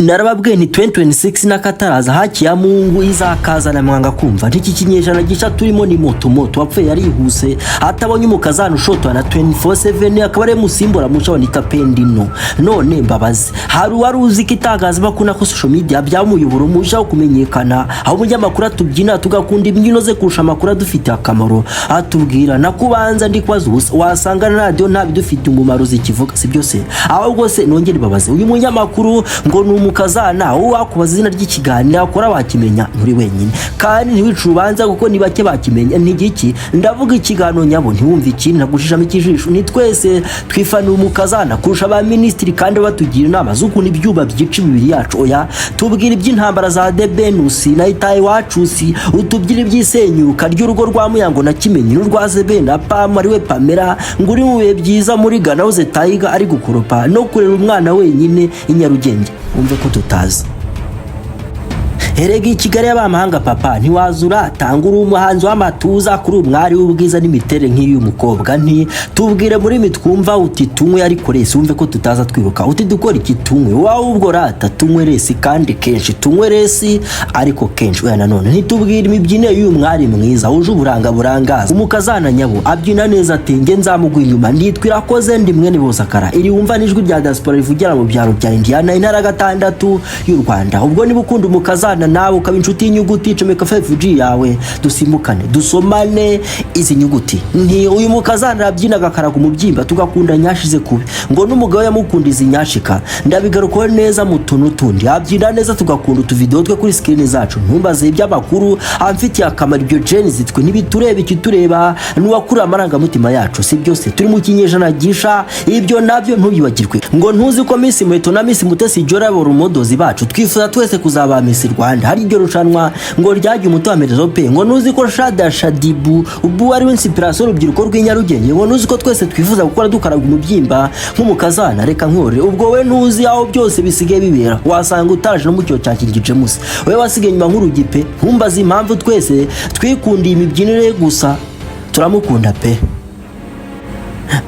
narababwiye ni 2026 nakataraza haki ya Mungu izakazana mwanga kumva ntiki kinyejana gisha turimo ni moto wapfe yarihuse atabonye umukazana ushotwa na 24/7 akabare musimbura musha wanita pendino none mbabazi hari waruzi kitagaza bakuna ko social media byamuyoboro musha wo kumenyekana aho umunyamakuru tubyina tugakunda imbyino ze kurusha amakuru dufite akamaro atubwira nakubanza ndi kwazo wasanga na radio ntabidufite umumaro zikivuga si byose ahubwo se nongere babaze uyu munyamakuru ngo ni umukazana wakubaza izina ry'ikiganiro akora bakimenya muri wenyine kandi ntiwicubanza kuko ni bake bakimenya ntigiki ndavuga ikiganiro nyabo ntiwumva ikintu nagushishamo ikijisho ni twese twifanira umukazana kurusha ba ministry kandi batugira inama z'ukuntu ibyuba byica imibiri yacu oya tubwira iby'intambara za debenusi na itaye wacusi utubyira iby'isenyuka ry'urugo rwa Muyango na Kimenyi n'urwa Zebena Pamela ariwe Pamela nguri mu bihe byiza muri Ghana uze Taiga ari gukoropa no kurera umwana wenyine inyarugenge umve ko tutazi Heregi Kigali y'abamahanga papa ntiwazura tangura umuhanzi w'amatuza kuri umwari w'ubwiza n'imitere nk'iyo umukobwa nti tubwire muri mitwumva uti tumwe ariko resi umve ko tutaza twiruka uti dukora iki tumwe wawe ubwo rata tumwe resi kandi kenshi tumwe resi ariko kenshi oya nanone ntitubwire imibyine y'uyu mwari mwiza uje uburanga burangaza umukazana nyabo abyina neza ati nge nzamugwa inyuma nditwira koze ndi mwene bosakara iri wumva n'ijwi rya diaspora rivugira mu byaro bya Indiana intara gatandatu y'u Rwanda ubwo niba ukunda umukazana nawe ukaba inshuti y'inyuguti comeka 5G yawe dusimukane dusomane izi nyuguti nti uyu mukazana arabyina gakaraga umubyimba tugakunda nyashize kube ngo n'umugabo yamukunda izi nyashika ndabigaruko neza mu tuntu tundi abyina neza tugakunda utuvideo twe kuri screen zacu ntumbaze iby'abakuru amfitiye akamaro ibyo gene zitwe nibitureba ikitureba n'uwakura amaranga mutima yacu si byose turi mu kinyejana gisha ibyo nabyo ntubibagirwe ngo ntuzi ko Miss Mweto na Miss Mutesi Jora borumodozi bacu twifuza twese kuzaba Miss Rwanda hari iryo rushanwa ngo ryajye umutomerezo pe ngo nuzi ko Shadibu ubu ari inspiration urubyiruko rw'inyarugenge ngo nuzi ko twese twifuza gukora dukaraga umubyimba nk'umukazana reka nkore ubwo we ntuzi aho byose bisigaye bibera wasanga utaje no mu cyo cyakingije musi we wasigaye nyuma nk'urugipe ntumbaza impamvu twese twikundiye imibyinire gusa turamukunda pe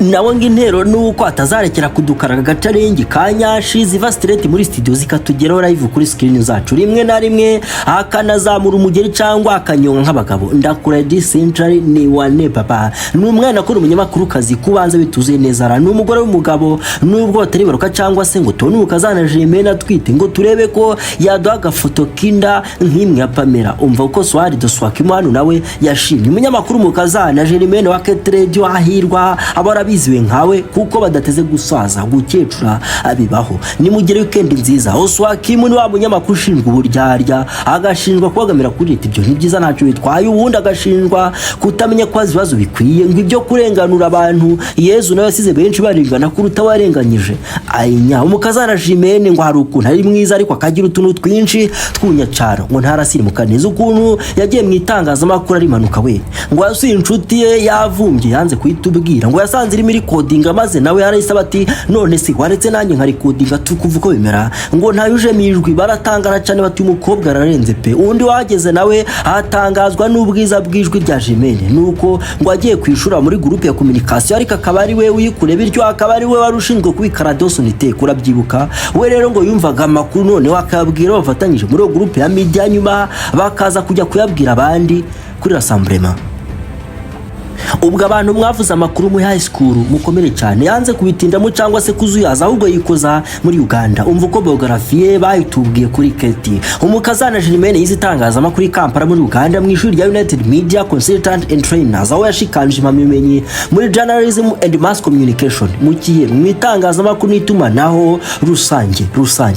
nawe ngintero nuko atazarekera kudukaraga gacarengi kanyashi ziva straight muri studio zikatugeraho live kuri screen zacu rimwe na rimwe akanazamura umugeri cyangwa akanyonga nk'abagabo ndakura century ni wane papa n'umwana akora umunyamakuru kazi kubanza bituzuye neza ara n'umugore w'umugabo n'ubwo batari baruka cyangwa se ngo tone umukazana Jimena twite ngo turebe ko yaduha agafoto kinda nk'imwe ya Pamela umva uko swari doswakimo hano nawe yashimye umunyamakuru umukazana Jimena wa Ketradio ahirwa abarabiziwe nkawe kuko badateze gusaza gukecura abibaho ni mugere weekend nziza Oswakimu ni wa munyamakuru ushinzwe uburyarya agashinjwa kubagamira kuri leta ibyo ntibyiza ntacyo bitwaye ubundi agashinjwa kutamenya kwa zibazo bikwiye ngo ibyo kurenganura abantu Yezu nawe yasize benshi barengana kuruta warenganyije ayinya umukazana Jimene ngo hari ukuntu ari mwiza ariko akagira utuntu twinshi tw'unyacaro ngo ntarasirimuka neza ukuntu yagiye mu itangazamakuru ari manuka we ngo yasuye inshuti ye yavumbye yanze kuyitubwira ngo yasanze iri recording maze nawe yarayisaba ati none si waretse nanjye nka recording tukuvuga ko bimera ngo ntayuje mijwi baratangara cyane bati umukobwa ararenze pe undi wageze nawe atangazwa n'ubwiza bwijwi rya Jimene nuko ngo agiye kwishura muri groupe ya communication ariko akabari we uyikure bityo akabari we warushinzwe kubikara dosonite kurabyibuka we rero ngo yumvaga amakuru none wakabwira bafatanyije muri groupe ya media nyuma bakaza kujya kuyabwira abandi kuri rassemblement ubwo abantu mwavuze amakuru mu high school mukomere cyane yanze kubitindamo cyangwa se kuzuyaza ahubwo yikoza muri Uganda umva uko biography bayitubwiye kuri Keti umukazana Jimene yizitangaza amakuru Kampala muri Uganda mu ishuri rya United Media Consultant and Trainers aho yashikanje impamyimenyi muri journalism and mass communication mu kiye mu itangaza amakuru n'itumanaho rusange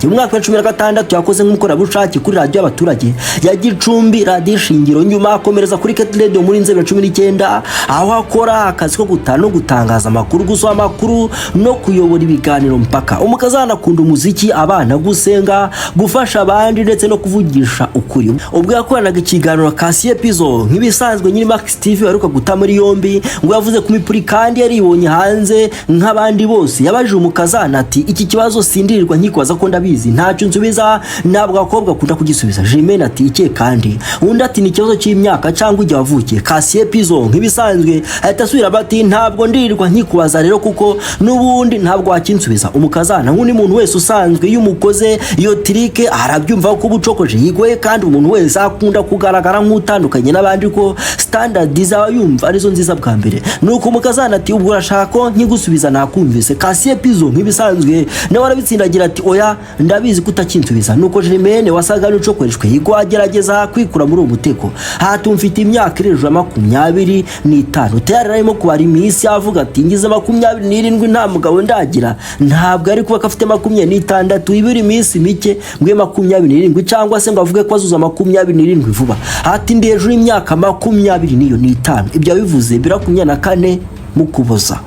mu mwaka wa 2016 yakoze nk'umukora bushaki kuri radio y'abaturage ya Gicumbi radio shingiro nyuma akomereza kuri Keti Radio muri 2019 aho akora akazi ko gutano gutangaza amakuru gusoma amakuru no kuyobora ibiganiro mpaka umukazana akunda umuziki abana gusenga gufasha abandi ndetse no kuvugisha ukuri ubwo yakoranaga ikiganiro kasi episode nk'ibisanzwe nyiri Max TV aruka guta muri yombi ngo yavuze ku mipuri kandi yaribonye hanze nk'abandi bose yabaje umukazana ati iki kibazo sindirirwa nkikwaza ko ndabizi ntacyo nsubiza nabwo akobwa kunda kugisubiza Jimena ati ike kandi undi ati ni kibazo cy'imyaka cyangwa ujya wavukiye kasi episode nk'ibisanzwe ibisanzwe ahita asubira bati ntabwo ndirirwa nkikubaza rero kuko nubundi ntabwo wakinsubiza Umukazana nk'undi muntu wese usanzwe iyo umukoze iyo trike arabyumva ko ubucokoje yigoye kandi umuntu wese akunda kugaragara nk'utandukanye n'abandi ko standard zaba yumva arizo nziza bwa mbere nuko Umukazana ati ubwo urashaka ko nkigusubiza nakumvise kasiye pizo nk'ibisanzwe nawe arabitsindagira ati oya ndabizi kutakinsubiza nuko Jeremene wasaga n'ucokoreshwe yigo agerageza kwikura muri uwo muteko hatumfite imyaka irejura 25 tayari arimo kubara iminsi avuga ati ngize 27 nta mugabo ndagira ntabwo ari kuba kafite 26 ibiri iminsi mike mbwe 27 cyangwa se ngo avuge ko azuza 27 vuba ati ndi hejuru y'imyaka 25 ibyo bivuze 24 mu Kuboza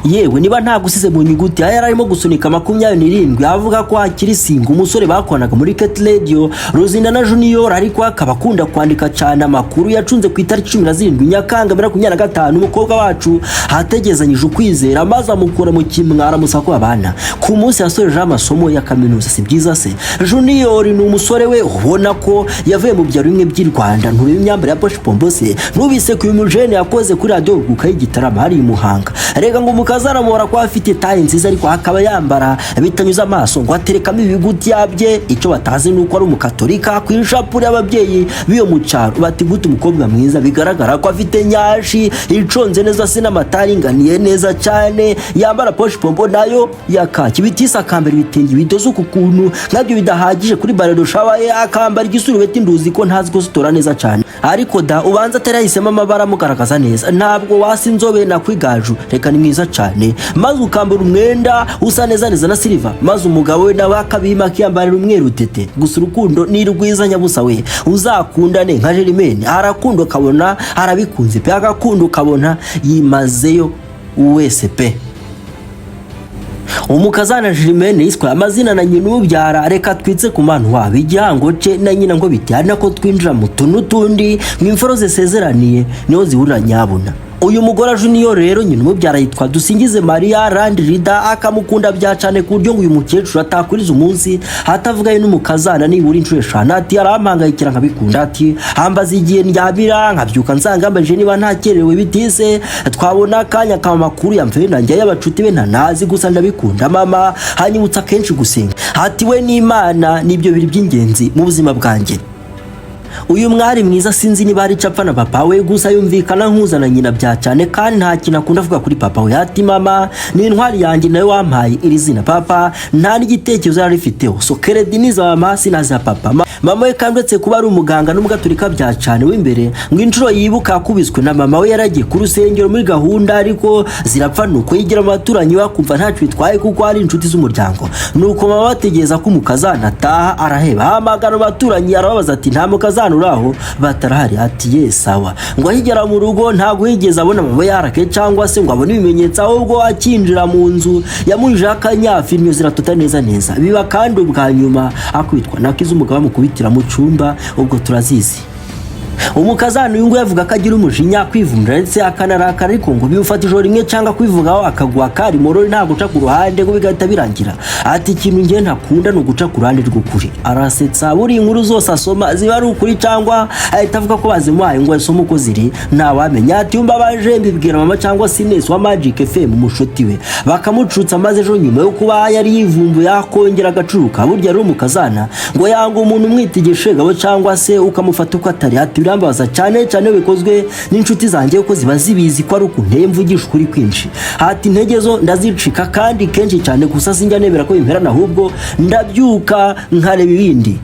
yewe niba nta gusize mu nyuguti yari arimo gusunika 27 avuga ko akiri singa umusore bakonaga muri Ket Radio Ruzindana Junior ariko akaba akunda kwandika cyane amakuru yacunze ku itariki 17 Nyakanga 2025 umukobwa wacu hategezanyije ukwizera maze amukura mu kimwara musako abana ku munsi yasoreje amasomo ya kaminuza si byiza se Junior ni umusore we ubona ko yavuye mu byaro bimwe by'i Rwanda nturebe imyambaro ya Posh Pombose nubise ku umujene yakoze kuri radio gukaye gitarama hari Muhanga rega ngo Umukazana muhora kwa afite tayi nziza ariko akaba yambara bitanyuza amaso ngo aterekamo ibiguti yabye icyo batazi nuko ari umukatolika kwishapura y'ababyeyi biyo mu cyaro bati guta umukobwa mwiza bigaragara ko afite nyashi iconze neza se n'amataringaniye neza cyane yambara Posh Pombo nayo yakaki bitisa kambere bitenge bidozo ku kuntu nabyo bidahagije kuri barero shawaye akambara igisurubeti nduzi ko ntazi ko sitora neza cyane ariko da ubanza atarahisemo amabara mugaragaza neza ntabwo wasinzobe na kwigaju reka ni mwiza cyane maze ukambara umwenda usa neza neza na silver maze umugabo we nawe akabima akiyambarira umweru tete gusa urukundo ni rwiza nyabusa we uzakundane nka Jeremene arakunda ukabona arabikunze pe agakunda ukabona yimazeyo wese pe Umukazana Jeremene yiswe amazina na nyina ubyara reka twitse ku manu wabo igihango ce na nyina ngo bitana ko twinjira mu tunutundi mwimforo zesezeraniye niho zihurira nyabuna uyu mugora Junior rero nyina umubyara yitwa Dusingize Maria Randa akamukunda byacane ku buryo ngo uyu mukecuru atakuriza umunsi hatavugaye n'Umukazana nibura inshuro eshanu ati arampangayikira nkabikunda ati hambaza igihe ndyabira nkabyuka nsangambaje niba ntakerewe bitise twabona akanya kamakuru yamfeye nanjye y'abacuti be ntanazi gusa ndabikunda mama hanyibutsa kenshi gusenga ati we n'Imana nibyo biri by'ingenzi mu buzima bwanjye uyu mwari mwiza sinzi niba ari capfa na papa we gusa yumvikana nkuzana nyina bya cyane kandi nta kintu akunda avuga kuri papa we ati mama ni intwari yanjye nawe wampaye iri zina papa nta n'igitekerezo yari afiteho so credit za mama sinaza papa mama we kandi uretse kuba ari umuganga n'umugaturika bya cyane w'imbere ngo inshuro yibuka akubiswe na mama we yaragiye ku rusengero muri gahunda ariko zirapfa nuko yigira amaturanyi bakumva ntacyo bitwaye kuko ari inshuti z'umuryango nuko mama bategeza ko Umukazana ataha araheba hamagara abaturanyi arababaza ati nta Mukazana uraho batarahari ati yesawa ngo ahigera mu rugo ntago yigeze abona mama yarake cyangwa se ngo abone ibimenyetso ahubwo akinjira mu nzu yamuje akanyafi imyo ziratota neza biba kandi ubwa nyuma akwitwa nakiza umugabo mukubitira mu cyumba ubwo turazizi Umukazana uyu ngo yavuga ko agira umujinya kwivumira ndetse akanarakara ariko ngo bimufata ijoro rimwe cyangwa kwivugaho akagwa kari morori nta guca ku ruhande ngo bigahita birangira ati ikintu ngiye ntakunda no guca ku ruhande rw'ukuri arasetsa buri inkuru zose asoma ziba ari ukuri cyangwa ahita avuga ko bazimuhaye ngo asome uko ziri ntawamenya ati yumva baje mbibwira mama cyangwa Sines wa Magic FM umushuti we bakamucutsa maze ejo nyuma yo kuba yari yivumbuye akongera agacuruka burya ari Umukazana ngo yanga umuntu umwitigeshe gabo cyangwa se ukamufata uko atari ati birambaza cyane bikozwe n'inshuti zanjye ko ziba zibizi ko ari ukunteye mvugisha ukuri kwinshi hati intege zo ndazicika kandi kenshi cyane gusa sinjya nebera ko bimperana ahubwo ndabyuka nkareba ibindi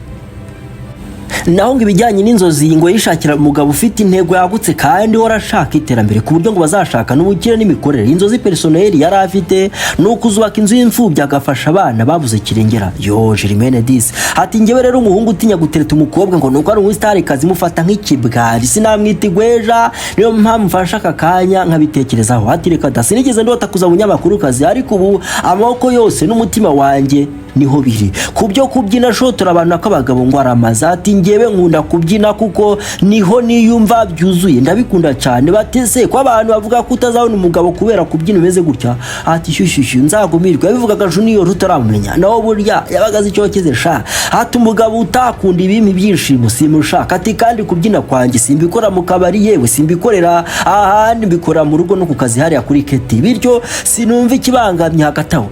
naho ngo ibijyanye n'inzozi ngo yishakira umugabo ufite intego yagutse kandi warashaka iterambere ku buryo ngo bazashaka n'ubukire n'imikorere inzozi personnel yari afite nuko uzubaka inzu y'imfubyi agafasha abana babuze kirengera yo Jeremene disi ati ngewe rero umuhungu utinya gutereta umukobwa ngo nuko ari umustari kazi mufata nk'ikibwari sinamwitigweja niyo mpamvu mfasha akakanya nkabitekerezaho ati reka dasinigeze ndota kuza munyamakuru kazi ariko ubu amaboko yose n'umutima wanjye niho biri kubyo kubyina shotora abantu akabagabo ngo aramaza ati ngewe ngewe nkunda kubyina kuko niho niyumva byuzuye ndabikunda cyane. Batese ko abantu bavuga ko utazabona umugabo kubera kubyina umeze gutya, ati shyushyushyu nzagumirwe. Yabivugaga Junior utaramumenya naho burya yabagaze icyo keze sha. Ati umugabo utakunda ibimi byishimo simushaka, ati kandi kubyina kwanjye simbikora mu kabari, yewe simbikorera ahandi mbikora mu rugo no ku kazi hariya kuri keti, bityo sinumva ikibangamye hagati aho.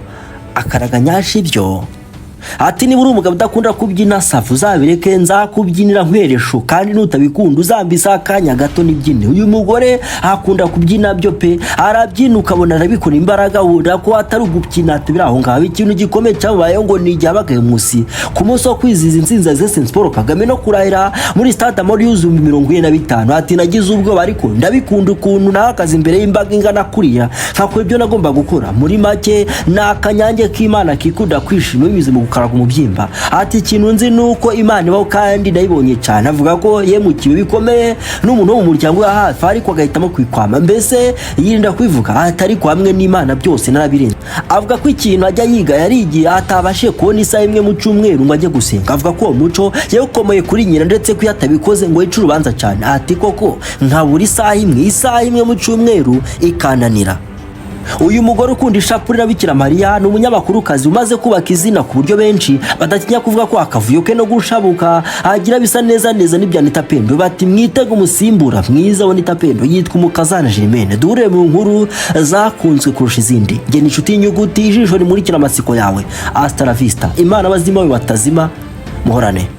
Akaraganyasha ibyo. Ati niba uri umugabo udakunda kubyina safu uzabireke nzakubyinira nkweresho, kandi nutabikunda uzambisa akanya gato nibyine. Uyu mugore akunda kubyina byo pe, arabyina ukabona arabikora imbaraga, wura ko atari ugubyina tubira aho ngaho. Ikintu gikomeye cyabaye ngo ni ibyabagaye musi ku munsi wo kwizihiza intsinzi za Paul Kagame no kurahira muri stade muri yuzuye 45. Ati nagize ubwo ariko ndabikunda ukuntu nahagaze imbere y'imbaga ingana kuriya nkakora ibyo nagomba gukora. Muri make nakanyange k'Imana kikunda kwishima binyuze mu gukaraga umubyimba. Ati ikintu nzi nuko Imana ibaho kandi ndayibonye cyane. Avuga ko yemukiwe bikomeye n'umuntu wo mu muryango wa hafi ariko agahitamo kwikwama, mbese yirinda kwivuga atari ko hamwe n'Imana byose narabirenze. Avuga ko ikintu ajya yiga yarigiye atabashe kubona isaha imwe mu cyumweru ngo ajye gusenga. Avuga ko umuco yawukomeye kuri nyina ndetse ko yatabikoze ngo yice urubanza cyane. Ati koko nkabura isaha imwe mu cyumweru ikananira. Uyu mugore ukunda ishapuri na Bikira Mariya ni umunyamakuru kazi umaze kubaka izina ku buryo benshi badatinya kuvuga ko akavuyo ke no gushabuka agira bisa neza n'ibya Nitapendo. Bati mwitega umusimbura mwiza wa Nitapendo yitwa Umukazana Germaine. Dure mu nkuru zakunzwe kurusha izindi. Nge ni inshuti y'inyuguti ijisho rimurikira amasiko yawe. Hasta la vista. Imana bazima we batazima muhorane.